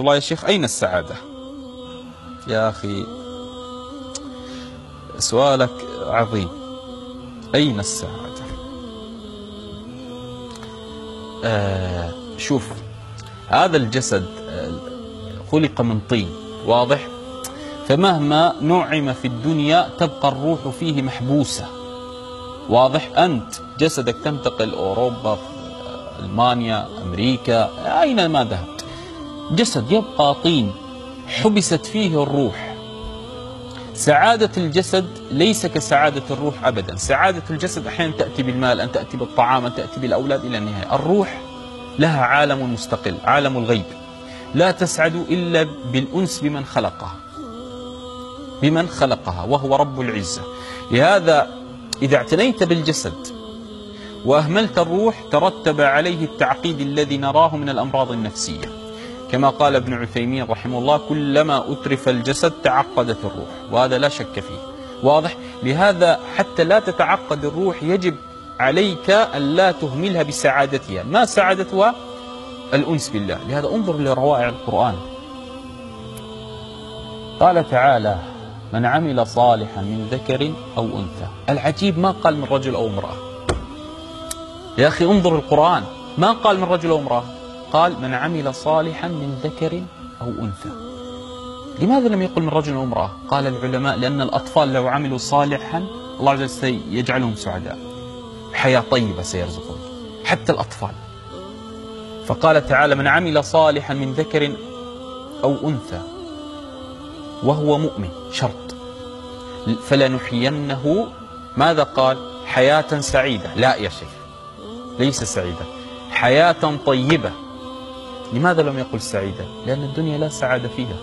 الله يا شيخ أين السعادة؟ يا أخي سؤالك عظيم. أين السعادة؟ شوف، هذا الجسد خلق من طين، واضح؟ فمهما نعم في الدنيا تبقى الروح فيه محبوسة، واضح؟ أنت جسدك تنتقل أوروبا، ألمانيا، أمريكا، أينما ذهبت، جسد يبقى طين حبست فيه الروح. سعادة الجسد ليس كسعادة الروح أبدا. سعادة الجسد أحيانا تأتي بالمال، أن تأتي بالطعام، أن تأتي بالأولاد إلى النهاية. الروح لها عالم مستقل، عالم الغيب، لا تسعد إلا بالأنس بمن خلقها، بمن خلقها وهو رب العزة. لهذا إذا اعتنيت بالجسد وأهملت الروح ترتب عليه التعقيد الذي نراه من الأمراض النفسية، كما قال ابن عثيمين رحمه الله: كلما أترف الجسد تعقدت الروح، وهذا لا شك فيه، واضح؟ لهذا حتى لا تتعقد الروح يجب عليك أن لا تهملها بسعادتها. ما سعادتها؟ الأنس بالله. لهذا انظر لروائع القرآن. قال تعالى: من عمل صالحا من ذكر أو أنثى. العجيب ما قال من رجل أو امرأة. يا أخي انظر القرآن، ما قال من رجل أو امرأة، قال من عمل صالحا من ذكر أو أنثى. لماذا لم يقل من رجل أو امرأة؟ قال العلماء: لأن الأطفال لو عملوا صالحا الله عز وجل سيجعلهم سعداء، حياة طيبة سيرزقهم حتى الأطفال. فقال تعالى: من عمل صالحا من ذكر أو أنثى وهو مؤمن، شرط، فلنحيينه، ماذا قال؟ حياة سعيدة. لا يا شيخ، ليس سعيدة، حياة طيبة. لماذا لم يقل سعيدة؟ لأن الدنيا لا سعادة فيها،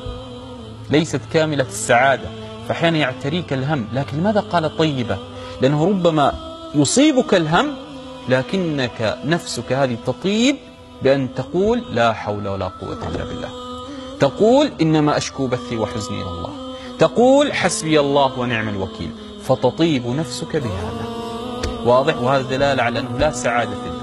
ليست كاملة السعادة، فأحيانا يعتريك الهم. لكن لماذا قال طيبة؟ لأنه ربما يصيبك الهم لكنك نفسك هذه تطيب بأن تقول لا حول ولا قوة إلا بالله، تقول إنما أشكو بثي وحزني إلى الله، تقول حسبي الله ونعم الوكيل، فتطيب نفسك بهذا، واضح؟ وهذا دلالة على أنه لا سعادة في الدنيا.